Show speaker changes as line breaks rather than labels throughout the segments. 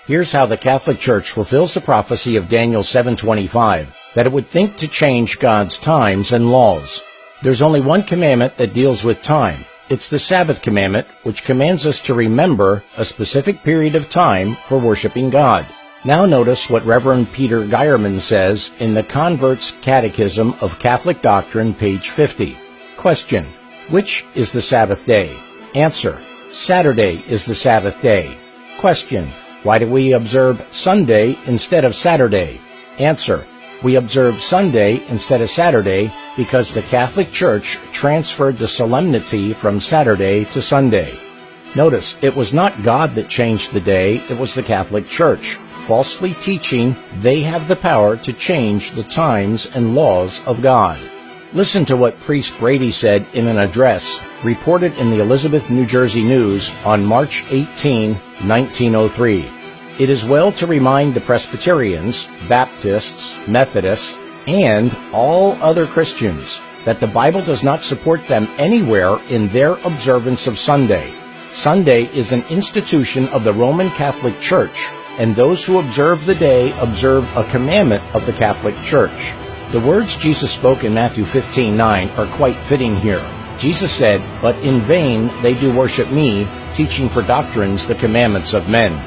Here's how the Catholic Church fulfills the prophecy of Daniel 7:25, that it would think to change God's times and laws. There's only one commandment that deals with time. It's the Sabbath commandment, which commands us to remember a specific period of time for worshiping God. Now notice what Reverend Peter Geierman says in the Convert's Catechism of Catholic Doctrine, page 50. Question: which is the Sabbath day? Answer: Saturday is the Sabbath day. Question: why do we observe Sunday instead of Saturday? Answer: we observe Sunday instead of Saturday because the Catholic Church transferred the solemnity from Saturday to Sunday. Notice, it was not God that changed the day, it was the Catholic Church, falsely teaching they have the power to change the times and laws of God. Listen to what Priest Brady said in an address reported in the Elizabeth, New Jersey News on March 18, 1903. It is well to remind the Presbyterians, Baptists, Methodists, and all other Christians that the Bible does not support them anywhere in their observance of Sunday. Sunday is an institution of the Roman Catholic Church, and those who observe the day observe a commandment of the Catholic Church. The words Jesus spoke in Matthew 15:9 are quite fitting here. Jesus said, "But in vain they do worship me, teaching for doctrines the commandments of men."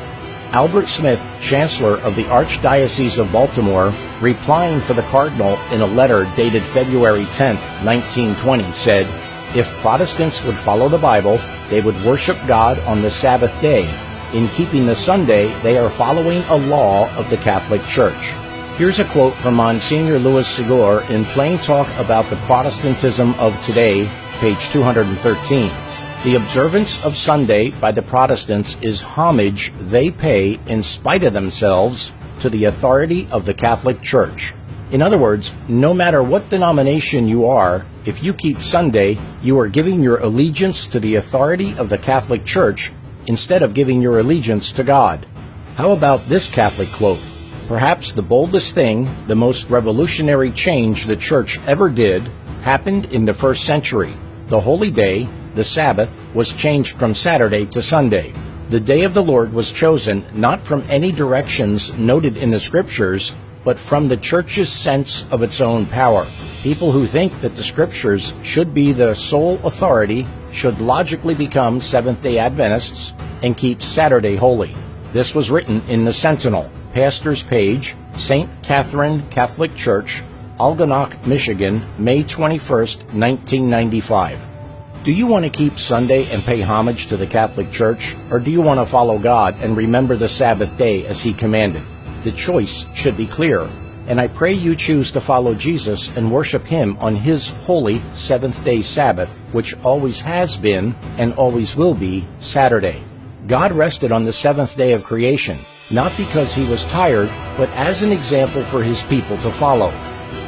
Albert Smith, Chancellor of the Archdiocese of Baltimore, replying for the Cardinal in a letter dated February 10, 1920, said, "If Protestants would follow the Bible, they would worship God on the Sabbath day. In keeping the Sunday, they are following a law of the Catholic Church." Here's a quote from Monsignor Louis Segor in Plain Talk About the Protestantism of Today, page 213. The observance of Sunday by the Protestants is homage they pay in spite of themselves to the authority of the Catholic Church. In other words, no matter what denomination you are, if you keep Sunday, you are giving your allegiance to the authority of the Catholic Church instead of giving your allegiance to God. How about this Catholic quote? Perhaps the boldest thing, the most revolutionary change the Church ever did, happened in the first century. The holy day, the Sabbath, was changed from Saturday to Sunday. The day of the Lord was chosen not from any directions noted in the Scriptures, but from the Church's sense of its own power. People who think that the Scriptures should be the sole authority should logically become Seventh-day Adventists and keep Saturday holy. This was written in the Sentinel, Pastor's Page, St. Catherine Catholic Church, Algonac, Michigan, May 21, 1995. Do you want to keep Sunday and pay homage to the Catholic Church, or do you want to follow God and remember the Sabbath day as He commanded? The choice should be clear, and I pray you choose to follow Jesus and worship Him on His holy seventh-day Sabbath, which always has been and always will be Saturday. God rested on the seventh day of creation, not because He was tired, but as an example for His people to follow.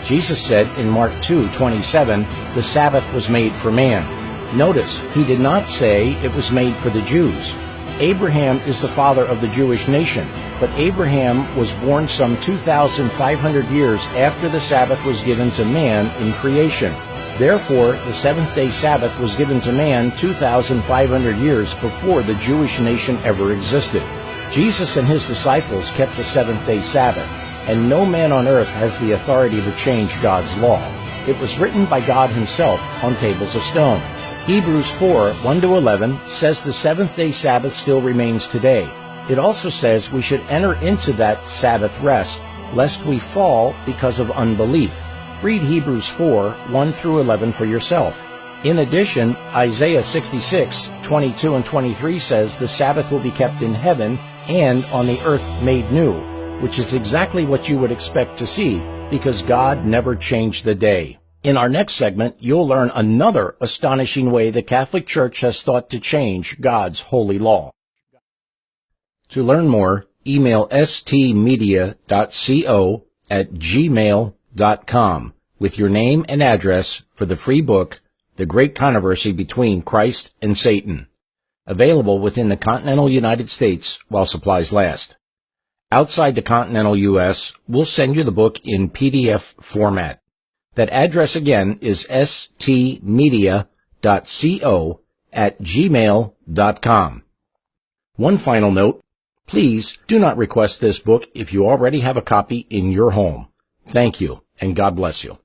Jesus said in Mark 2:27, the Sabbath was made for man. Notice, He did not say it was made for the Jews. Abraham is the father of the Jewish nation, but Abraham was born some 2,500 years after the Sabbath was given to man in creation. Therefore, the seventh-day Sabbath was given to man 2,500 years before the Jewish nation ever existed. Jesus and His disciples kept the seventh-day Sabbath, and no man on earth has the authority to change God's law. It was written by God Himself on tables of stone. Hebrews 4:1-11 says the seventh-day Sabbath still remains today. It also says we should enter into that Sabbath rest, lest we fall because of unbelief. Read Hebrews 4:1-11 for yourself. In addition, Isaiah 66:22 and 23 says the Sabbath will be kept in heaven and on the earth made new, which is exactly what you would expect to see, because God never changed the day. In our next segment, you'll learn another astonishing way the Catholic Church has thought to change God's holy law. To learn more, email stmedia.co@gmail.com with your name and address for the free book, The Great Controversy Between Christ and Satan, available within the continental United States while supplies last. Outside the continental U.S., we'll send you the book in PDF format. That address again is stmedia.co@gmail.com. One final note, Please do not request this book if you already have a copy in your home. Thank you, and God bless you.